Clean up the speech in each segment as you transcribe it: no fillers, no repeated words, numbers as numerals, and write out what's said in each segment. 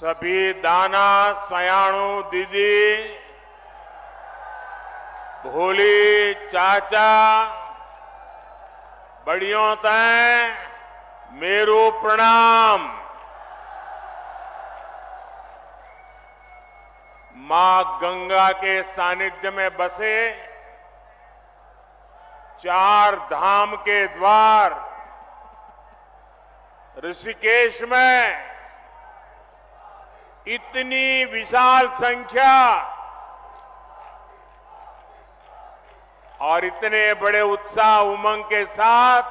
सभी दाना सयाणु दीदी, भोली चाचा, बड़ियों तय मेरू प्रणाम। मां गंगा के सानिध्य में बसे 4 धाम के द्वार ऋषिकेश में इतनी विशाल संख्या और इतने बड़े उत्साह उमंग के साथ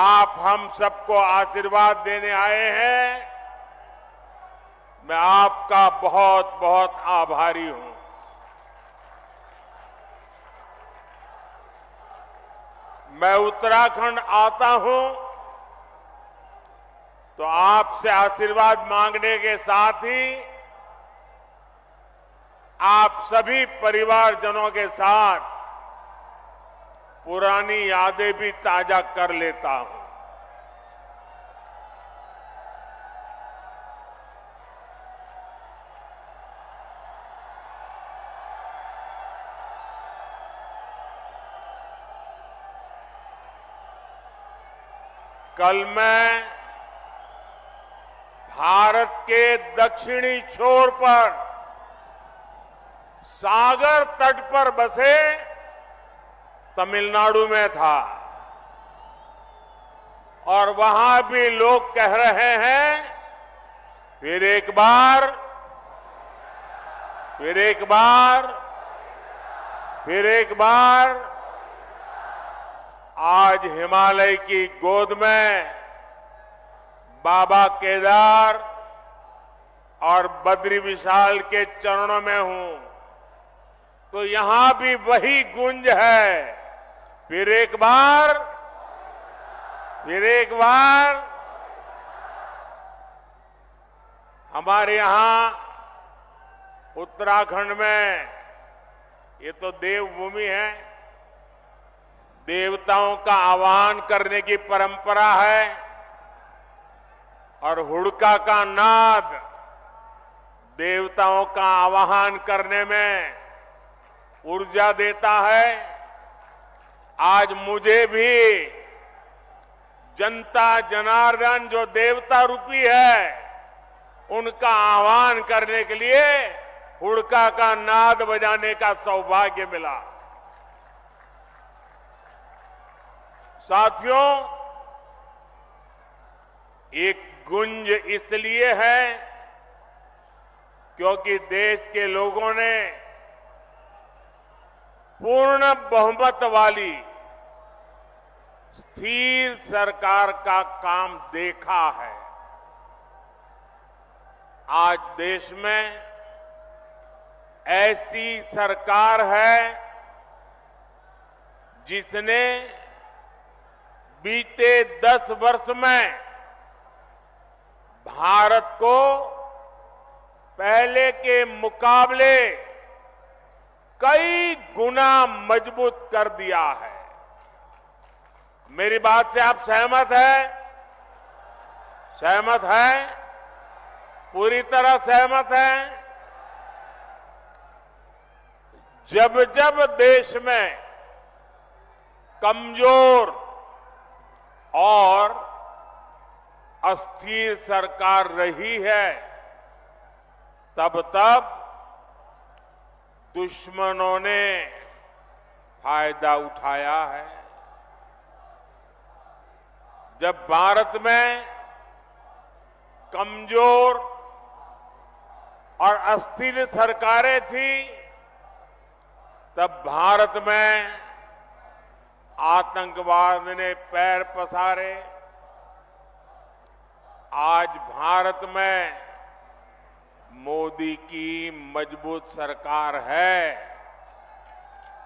आप हम सबको आशीर्वाद देने आए हैं। मैं आपका बहुत बहुत आभारी हूं। मैं उत्तराखंड आता हूं तो आपसे आशीर्वाद मांगने के साथ ही आप सभी परिवारजनों के साथ पुरानी यादें भी ताजा कर लेता हूं। कल मैं भारत के दक्षिणी छोर पर सागर तट पर बसे तमिलनाडु में था और वहां भी लोग कह रहे हैं फिर एक बार, फिर एक बार, फिर एक बार। आज हिमालय की गोद में बाबा केदार और बद्री विशाल के चरणों में हूं तो यहां भी वही गूंज है, फिर एक बार, फिर एक बार। हमारे यहां उत्तराखंड में ये तो देवभूमि है, देवताओं का आह्वान करने की परंपरा है और हुड़का का नाद देवताओं का आह्वान करने में ऊर्जा देता है। आज मुझे भी जनता जनार्दन जो देवता रूपी है उनका आह्वान करने के लिए हुड़का का नाद बजाने का सौभाग्य मिला। साथियों, एक गुंज इसलिए है क्योंकि देश के लोगों ने पूर्ण बहुमत वाली स्थिर सरकार का काम देखा है। आज देश में ऐसी सरकार है जिसने बीते 10 वर्ष में भारत को पहले के मुकाबले कई गुना मजबूत कर दिया है। मेरी बात से आप सहमत हैं? सहमत हैं? पूरी तरह सहमत हैं? जब जब देश में कमजोर और अस्थिर सरकार रही है तब तब दुश्मनों ने फायदा उठाया है। जब भारत में कमजोर और अस्थिर सरकारें थी तब भारत में आतंकवाद ने पैर पसारे। आज भारत में मोदी की मजबूत सरकार है,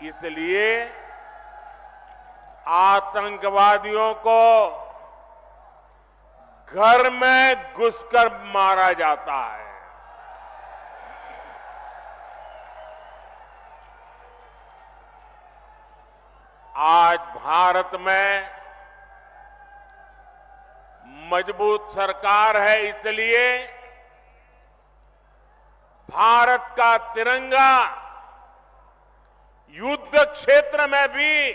इसलिए आतंकवादियों को घर में घुसकर मारा जाता है। आज भारत में मजबूत सरकार है, इसलिए भारत का तिरंगा युद्ध क्षेत्र में भी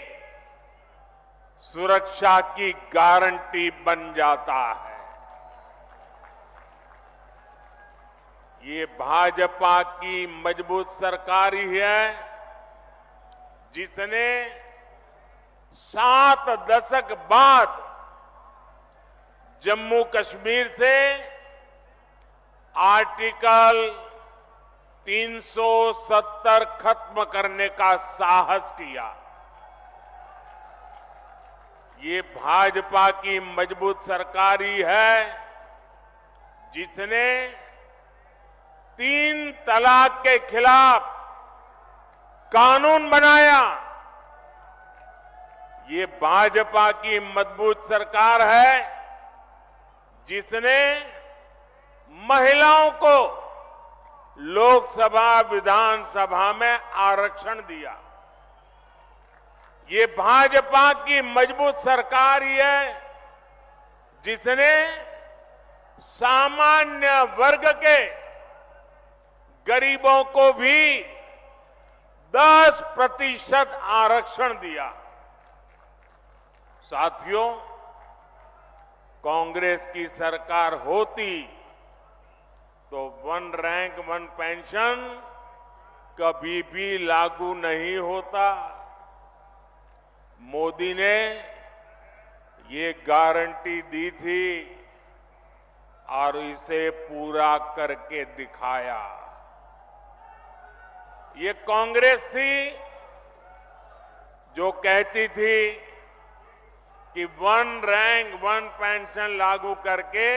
सुरक्षा की गारंटी बन जाता है। ये भाजपा की मजबूत सरकार ही है जिसने 7 दशक बाद जम्मू कश्मीर से आर्टिकल 370 खत्म करने का साहस किया। ये भाजपा की मजबूत सरकार ही है जिसने 3 तलाक के खिलाफ कानून बनाया। ये भाजपा की मजबूत सरकार है जिसने महिलाओं को लोकसभा विधानसभा में आरक्षण दिया। ये भाजपा की मजबूत सरकार ही है जिसने सामान्य वर्ग के गरीबों को भी 10% आरक्षण दिया। साथियों, कांग्रेस की सरकार होती तो 1 रैंक 1 पेंशन कभी भी लागू नहीं होता। मोदी ने ये गारंटी दी थी और इसे पूरा करके दिखाया। ये कांग्रेस थी जो कहती थी कि 1 रैंक 1 पेंशन लागू करके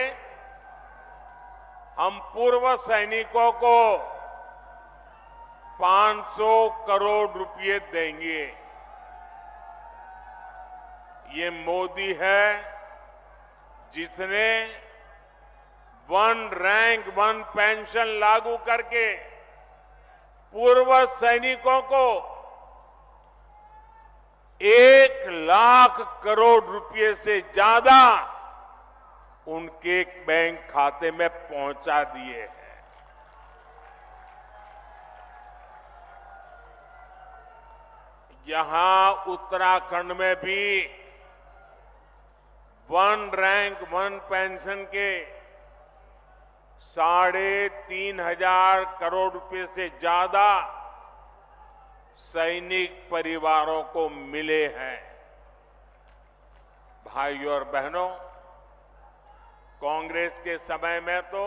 हम पूर्व सैनिकों को 500 करोड़ रुपए देंगे। ये मोदी है जिसने 1 रैंक 1 पेंशन लागू करके पूर्व सैनिकों को 1 लाख करोड़ रुपए से ज्यादा उनके बैंक खाते में पहुंचा दिए हैं। यहां उत्तराखंड में भी 1 रैंक 1 पेंशन के 3,500 करोड़ रुपए से ज्यादा सैनिक परिवारों को मिले हैं। भाइयों और बहनों, कांग्रेस के समय में तो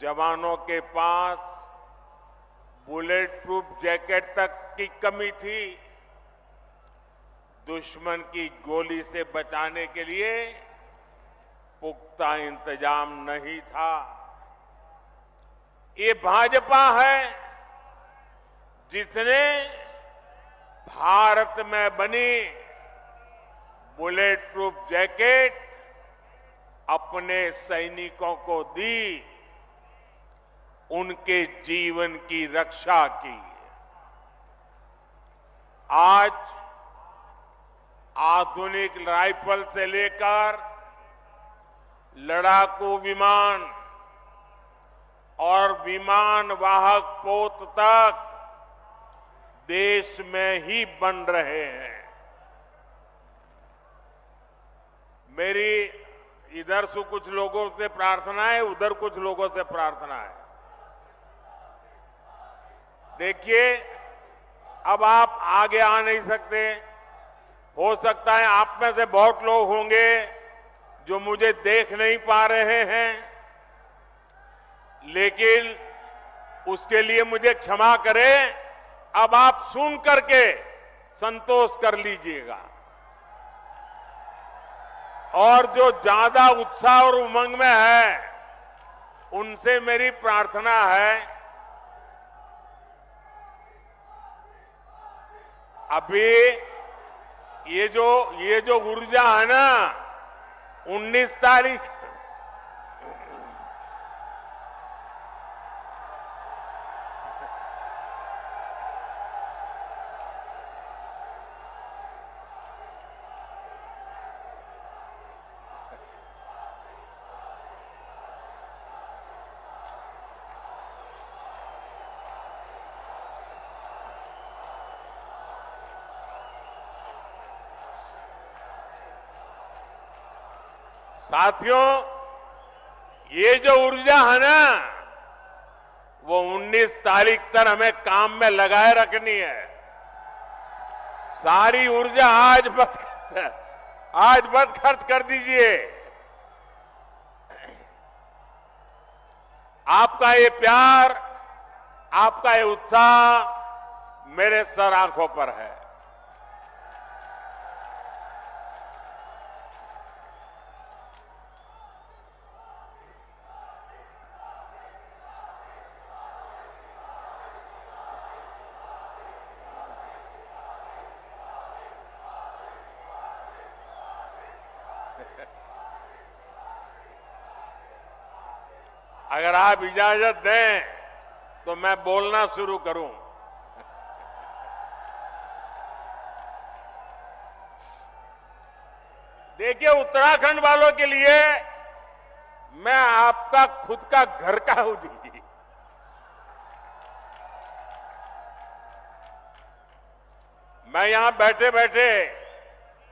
जवानों के पास बुलेट प्रूफ जैकेट तक की कमी थी। दुश्मन की गोली से बचाने के लिए पुख्ता इंतजाम नहीं था। ये भाजपा है जिसने भारत में बनी बुलेट प्रूफ जैकेट अपने सैनिकों को दी, उनके जीवन की रक्षा की। आज आधुनिक राइफल से लेकर लड़ाकू विमान और विमान वाहक पोत तक देश में ही बन रहे हैं। मेरी इधर से कुछ लोगों से प्रार्थना है, उधर कुछ लोगों से प्रार्थना है। देखिए, अब आप आगे आ नहीं सकते। हो सकता है आप में से बहुत लोग होंगे जो मुझे देख नहीं पा रहे हैं, लेकिन उसके लिए मुझे क्षमा करें। अब आप सुन करके संतोष कर लीजिएगा। और जो ज्यादा उत्साह और उमंग में है, उनसे मेरी प्रार्थना है, अभी ये जो ऊर्जा है ना, 19 तारीख साथियों, ये जो ऊर्जा है ना, वो 19 तारीख तक हमें काम में लगाए रखनी है। सारी ऊर्जा आज मत खर्च कर दीजिए। आपका ये प्यार, आपका ये उत्साह मेरे सर आंखों पर है। अगर आप इजाजत दें तो मैं बोलना शुरू करूं। देखिए, उत्तराखंड वालों के लिए मैं आपका खुद का घर का हूं जी। मैं यहां बैठे बैठे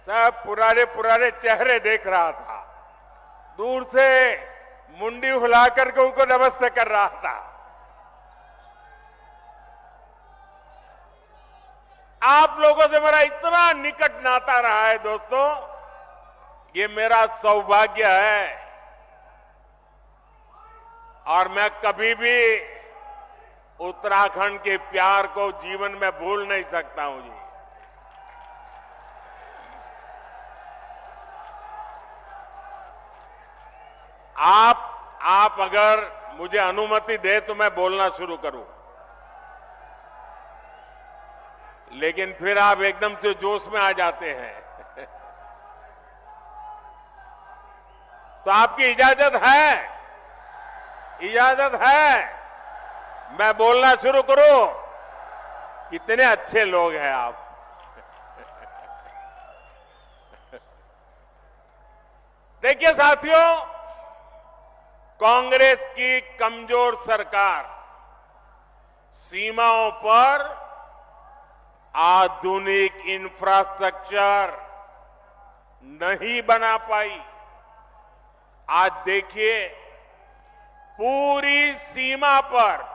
सब पुराने चेहरे देख रहा था। दूर से मुंडी हिला करके उनको नमस्ते कर रहा था। आप लोगों से मेरा इतना निकट नाता रहा है दोस्तों, ये मेरा सौभाग्य है और मैं कभी भी उत्तराखंड के प्यार को जीवन में भूल नहीं सकता हूं जी। आप अगर मुझे अनुमति दे तो मैं बोलना शुरू करूं, लेकिन फिर आप एकदम से जोश में आ जाते हैं। तो आपकी इजाजत है? इजाजत है मैं बोलना शुरू करूं? कितने अच्छे लोग हैं आप। देखिए साथियों, कांग्रेस की कमजोर सरकार सीमाओं पर आधुनिक इंफ्रास्ट्रक्चर नहीं बना पाई। आज देखिए, पूरी सीमा पर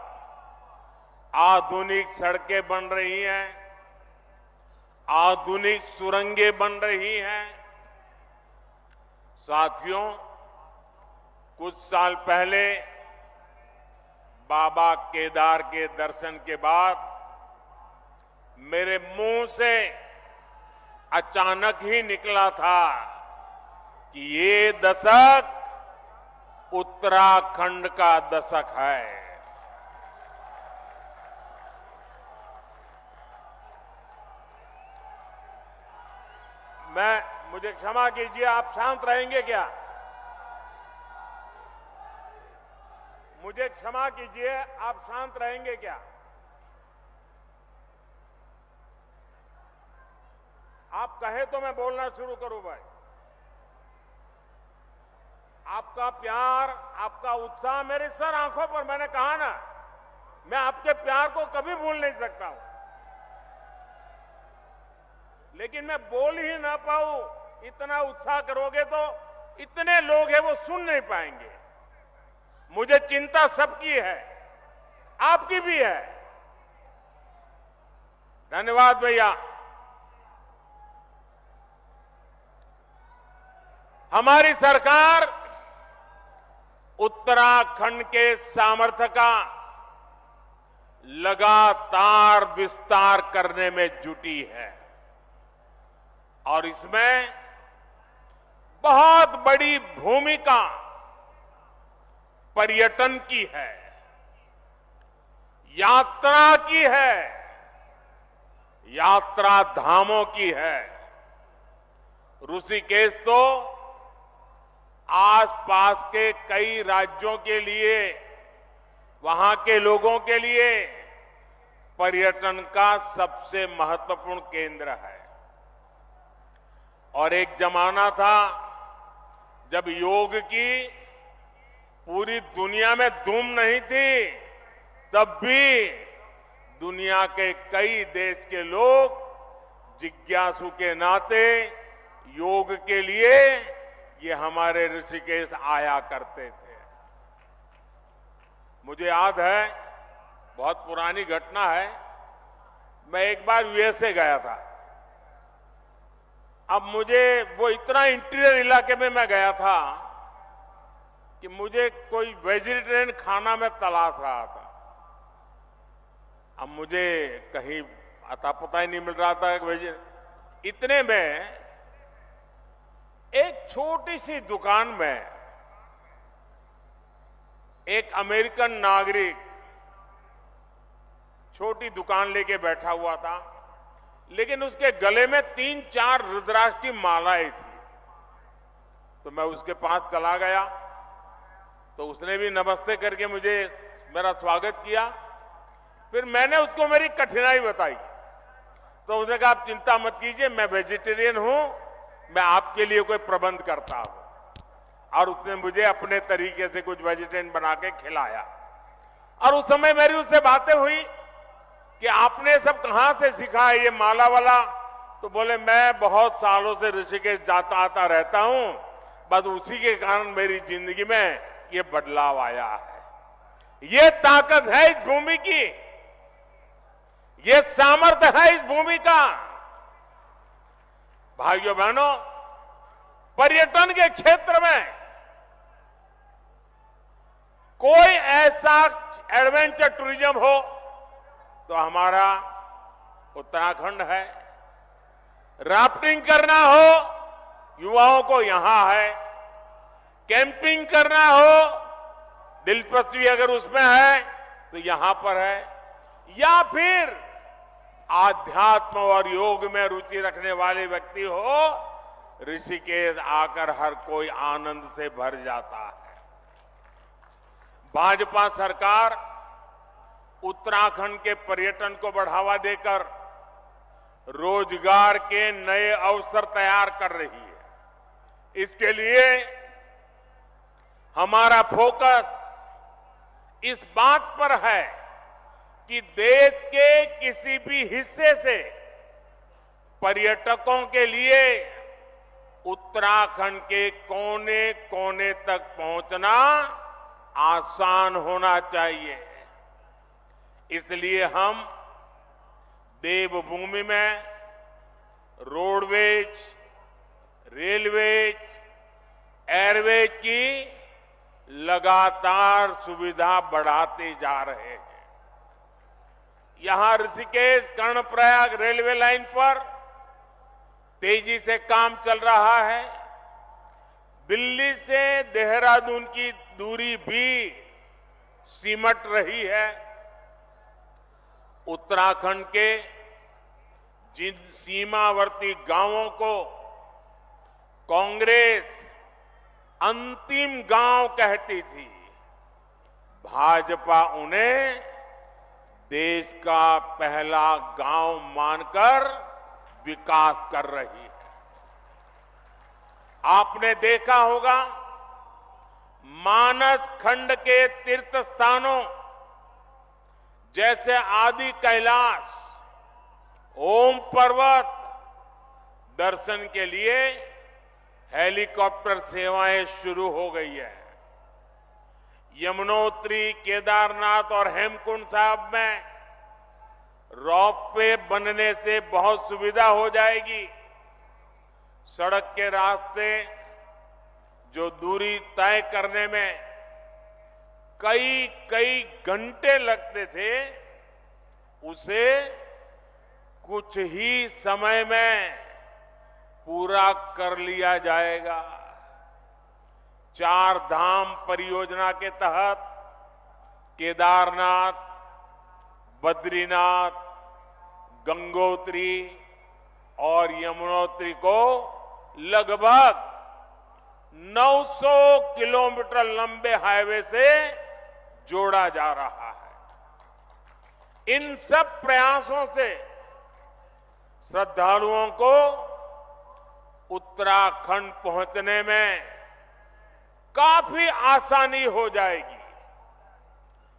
आधुनिक सड़कें बन रही हैं, आधुनिक सुरंगें बन रही हैं। साथियों, कुछ साल पहले बाबा केदार के दर्शन के बाद मेरे मुंह से अचानक ही निकला था कि ये दशक उत्तराखंड का दशक है। मुझे क्षमा कीजिए, आप शांत रहेंगे क्या? मुझे क्षमा कीजिए, आप शांत रहेंगे क्या? आप कहे तो मैं बोलना शुरू करूं भाई। आपका प्यार, आपका उत्साह मेरे सर आंखों पर, मैंने कहा ना, मैं आपके प्यार को कभी भूल नहीं सकता हूं। लेकिन मैं बोल ही ना पाऊं, इतना उत्साह करोगे तो इतने लोग हैं वो सुन नहीं पाएंगे। मुझे चिंता सबकी है, आपकी भी है। धन्यवाद भैया। हमारी सरकार उत्तराखंड के सामर्थ्य का लगातार विस्तार करने में जुटी है और इसमें बहुत बड़ी भूमिका पर्यटन की है, यात्रा की है, यात्रा धामों की है। ऋषिकेश तो आसपास के कई राज्यों के लिए, वहां के लोगों के लिए पर्यटन का सबसे महत्वपूर्ण केंद्र है। और एक जमाना था जब योग की पूरी दुनिया में धूम नहीं थी, तब भी दुनिया के कई देश के लोग जिज्ञासु के नाते योग के लिए ये हमारे ऋषिकेश आया करते थे। मुझे याद है, बहुत पुरानी घटना है, मैं एक बार यूएसए गया था। अब मुझे वो इतना इंटीरियर इलाके में मैं गया था कि मुझे कोई वेजिटेरियन खाना में तलाश रहा था। अब मुझे कहीं अता पता ही नहीं मिल रहा था इतने में एक छोटी सी दुकान में एक अमेरिकन नागरिक छोटी दुकान लेके बैठा हुआ था, लेकिन उसके गले में 3-4 रुद्राक्ष की मालाएं थी। तो मैं उसके पास चला गया, तो उसने भी नमस्ते करके मुझे मेरा स्वागत किया। फिर मैंने उसको मेरी कठिनाई बताई, तो उसने कहा आप चिंता मत कीजिए, मैं वेजिटेरियन हूं, मैं आपके लिए कोई प्रबंध करता हूं। और उसने मुझे अपने तरीके से कुछ वेजिटेरियन बना के खिलाया। और उस समय मेरी उससे बातें हुई कि आपने सब कहां से सीखा है ये माला वाला? तो बोले मैं बहुत सालों से ऋषिकेश जाता आता रहता हूं, बस उसी के कारण मेरी जिंदगी में ये बदलाव आया है। ये ताकत है इस भूमि की, ये सामर्थ्य है इस भूमि का। भाइयों बहनों, पर्यटन के क्षेत्र में कोई ऐसा एडवेंचर टूरिज्म हो तो हमारा उत्तराखंड है। राफ्टिंग करना हो युवाओं को यहां है, कैंपिंग करना हो दिलचस्पी अगर उसमें है तो यहां पर है, या फिर आध्यात्म और योग में रुचि रखने वाले व्यक्ति हो, ऋषिकेश आकर हर कोई आनंद से भर जाता है। भाजपा सरकार उत्तराखंड के पर्यटन को बढ़ावा देकर रोजगार के नए अवसर तैयार कर रही है। इसके लिए हमारा फोकस इस बात पर है कि देश के किसी भी हिस्से से पर्यटकों के लिए उत्तराखंड के कोने कोने तक पहुंचना आसान होना चाहिए। इसलिए हम देवभूमि में रोडवेज, रेलवेज, एयरवेज की लगातार सुविधा बढ़ाते जा रहे हैं। यहां ऋषिकेश कर्णप्रयाग रेलवे लाइन पर तेजी से काम चल रहा है। दिल्ली से देहरादून की दूरी भी सिमट रही है। उत्तराखंड के जिन सीमावर्ती गांवों को कांग्रेस अंतिम गांव कहती थी, भाजपा उन्हें देश का पहला गांव मानकर विकास कर रही है। आपने देखा होगा मानस खंड के तीर्थ स्थानों जैसे आदि कैलाश, ओम पर्वत दर्शन के लिए हेलीकॉप्टर सेवाएं शुरू हो गई है। यमुनोत्री, केदारनाथ और हेमकुंड साहब में रोपवे बनने से बहुत सुविधा हो जाएगी। सड़क के रास्ते जो दूरी तय करने में कई घंटे लगते थे, उसे कुछ ही समय में पूरा कर लिया जाएगा। 4 धाम परियोजना के तहत केदारनाथ, बद्रीनाथ, गंगोत्री और यमुनोत्री को लगभग 900 किलोमीटर लंबे हाईवे से जोड़ा जा रहा है। इन सब प्रयासों से श्रद्धालुओं को उत्तराखंड पहुंचने में काफी आसानी हो जाएगी।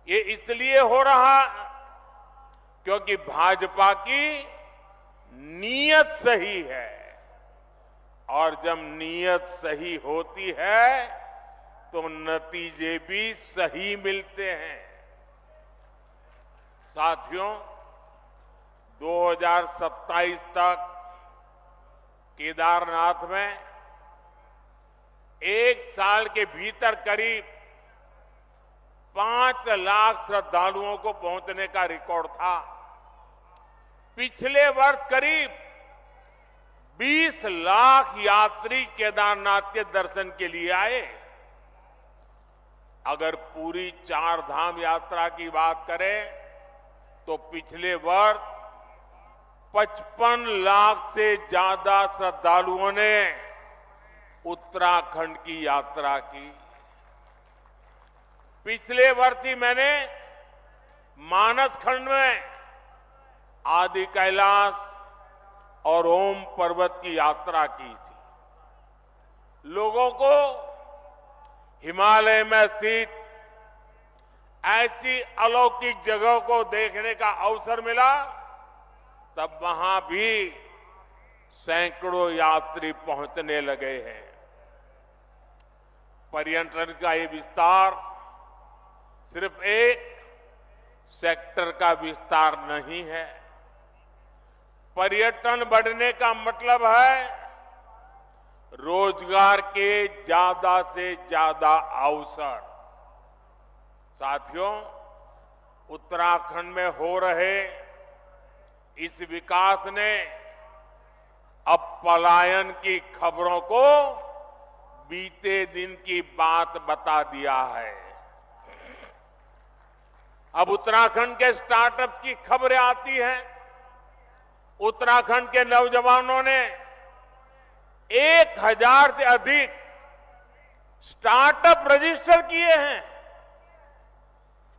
ये इसलिए हो रहा क्योंकि भाजपा की नीयत सही है और जब नीयत सही होती है तो नतीजे भी सही मिलते हैं। साथियों, 2027 तक केदारनाथ में एक साल के भीतर करीब 5 लाख श्रद्धालुओं को पहुंचने का रिकॉर्ड था। पिछले वर्ष करीब 20 लाख यात्री केदारनाथ के दर्शन के लिए आए। अगर पूरी 4 धाम यात्रा की बात करें तो पिछले वर्ष 55 लाख से ज्यादा श्रद्धालुओं ने उत्तराखंड की यात्रा की। पिछले वर्ष ही मैंने मानस खंड में आदि कैलाश और ओम पर्वत की यात्रा की थी। लोगों को हिमालय में स्थित ऐसी अलौकिक जगह को देखने का अवसर मिला, तब वहां भी सैकड़ों यात्री पहुंचने लगे हैं। पर्यटन का ये विस्तार सिर्फ एक सेक्टर का विस्तार नहीं है। पर्यटन बढ़ने का मतलब है रोजगार के ज्यादा से ज्यादा अवसर। साथियों, उत्तराखंड में हो रहे इस विकास ने अब पलायन की खबरों को बीते दिन की बात बता दिया है। अब उत्तराखंड के स्टार्टअप की खबरें आती हैं। उत्तराखंड के नौजवानों ने 1000 से अधिक स्टार्टअप रजिस्टर किए हैं।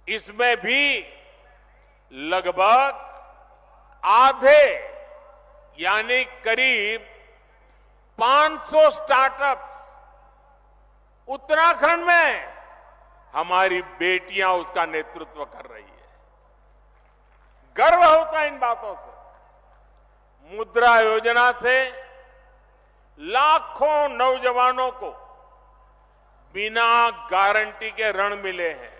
इसमें भी लगभग आधे यानी करीब 500 स्टार्टअप्स उत्तराखंड में हमारी बेटियां उसका नेतृत्व कर रही है। गर्व होता है इन बातों से। मुद्रा योजना से लाखों नौजवानों को बिना गारंटी के ऋण मिले हैं।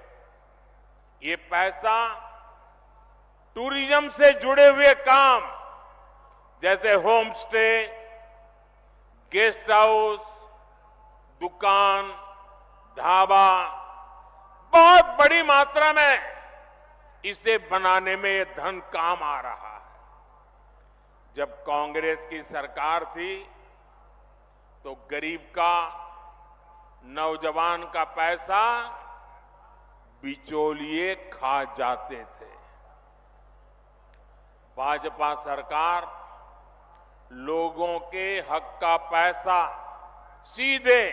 ये पैसा टूरिज्म से जुड़े हुए काम जैसे होम स्टे, गेस्ट हाउस, दुकान, ढाबा, बहुत बड़ी मात्रा में इसे बनाने में ये धन काम आ रहा है। जब कांग्रेस की सरकार थी तो गरीब का, नौजवान का पैसा बिचौलिए खा जाते थे। भाजपा सरकार लोगों के हक का पैसा सीधे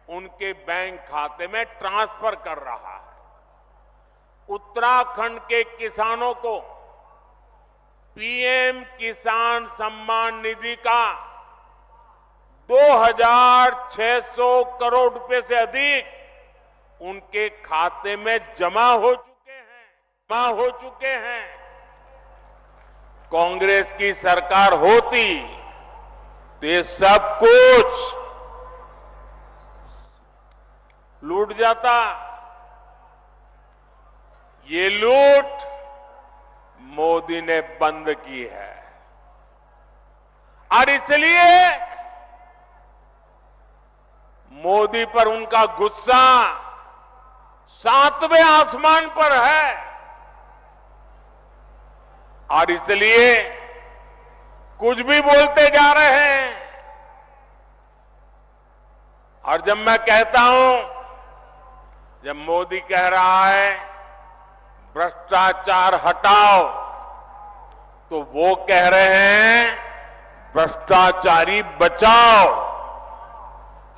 उनके बैंक खाते में ट्रांसफर कर रहा है। उत्तराखंड के किसानों को पीएम किसान सम्मान निधि का 2600 करोड़ रुपए से अधिक उनके खाते में जमा हो चुके हैं। कांग्रेस की सरकार होती तो ये सब कुछ लूट जाता। ये लूट मोदी ने बंद की है और इसलिए मोदी पर उनका गुस्सा 7वें आसमान पर है और इसलिए कुछ भी बोलते जा रहे हैं। और जब मैं कहता हूं, जब मोदी कह रहा है भ्रष्टाचार हटाओ, तो वो कह रहे हैं भ्रष्टाचारी बचाओ।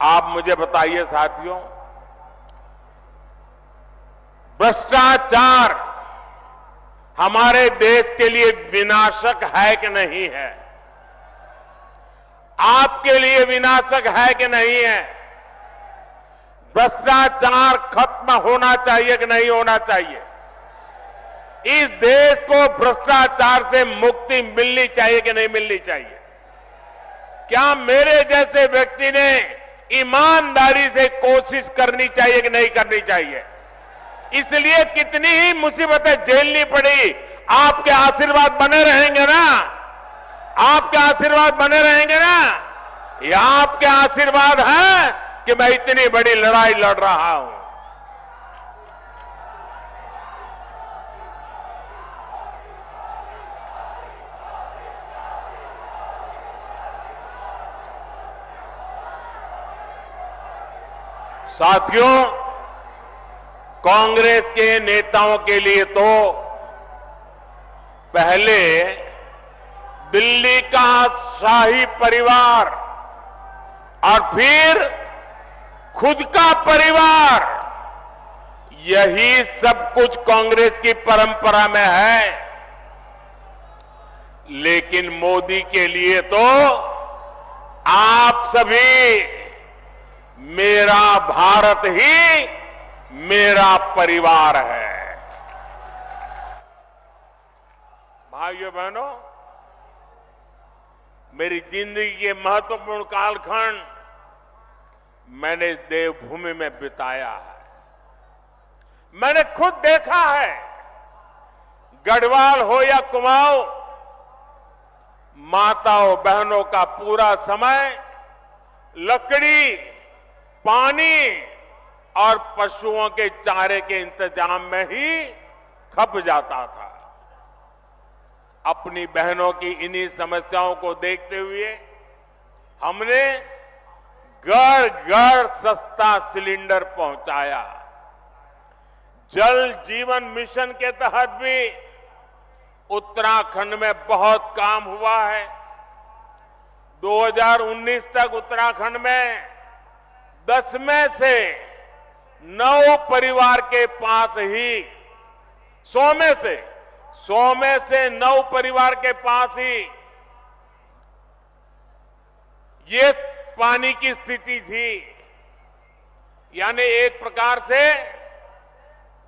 आप मुझे बताइए साथियों, भ्रष्टाचार हमारे देश के लिए विनाशक है कि नहीं है? आपके लिए विनाशक है कि नहीं है? भ्रष्टाचार खत्म होना चाहिए कि नहीं होना चाहिए? इस देश को भ्रष्टाचार से मुक्ति मिलनी चाहिए कि नहीं मिलनी चाहिए? क्या मेरे जैसे व्यक्ति ने ईमानदारी से कोशिश करनी चाहिए कि नहीं करनी चाहिए? इसलिए कितनी ही मुसीबतें झेलनी पड़ी, आपके आशीर्वाद बने रहेंगे ना? आपके आशीर्वाद बने रहेंगे ना? ये आपके आशीर्वाद है कि मैं इतनी बड़ी लड़ाई लड़ रहा हूं। साथियों, कांग्रेस के नेताओं के लिए तो पहले दिल्ली का शाही परिवार और फिर खुद का परिवार, यही सब कुछ कांग्रेस की परंपरा में है। लेकिन मोदी के लिए तो आप सभी, मेरा भारत ही मेरा परिवार है। भाइयों बहनों, मेरी जिंदगी के महत्वपूर्ण कालखंड मैंने इस देवभूमि में बिताया है। मैंने खुद देखा है, गढ़वाल हो या कुमाऊं, माताओं बहनों का पूरा समय लकड़ी, पानी और पशुओं के चारे के इंतजाम में ही खप जाता था। अपनी बहनों की इन्हीं समस्याओं को देखते हुए हमने घर घर सस्ता सिलेंडर पहुंचाया। जल जीवन मिशन के तहत भी उत्तराखंड में बहुत काम हुआ है। 2019 तक उत्तराखंड में 10 में से 9 परिवार के पास ही 100 में से 9 परिवार के पास ही ये पानी की स्थिति थी। यानी एक प्रकार से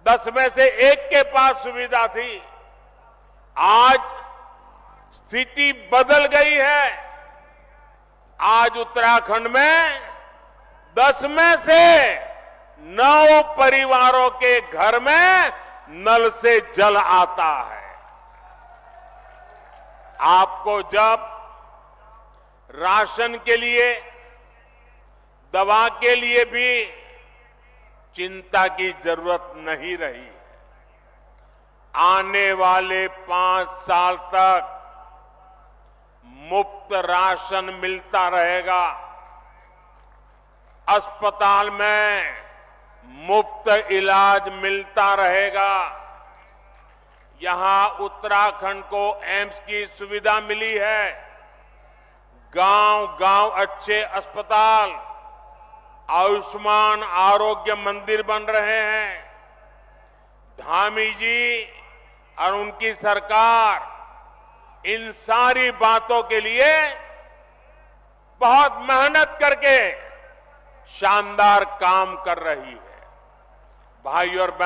10 में से 1 के पास सुविधा थी। आज स्थिति बदल गई है। आज उत्तराखंड में 10 में से 9 परिवारों के घर में नल से जल आता है। आपको जब राशन के लिए, दवा के लिए भी चिंता की जरूरत नहीं रही। आने वाले 5 साल तक मुफ्त राशन मिलता रहेगा। अस्पताल में मुफ्त इलाज मिलता रहेगा। यहां उत्तराखंड को एम्स की सुविधा मिली है। गांव-गांव अच्छे अस्पताल, आयुष्मान आरोग्य मंदिर बन रहे हैं। धामी जी और उनकी सरकार इन सारी बातों के लिए बहुत मेहनत करके शानदार काम कर रही है। भाई और बहन,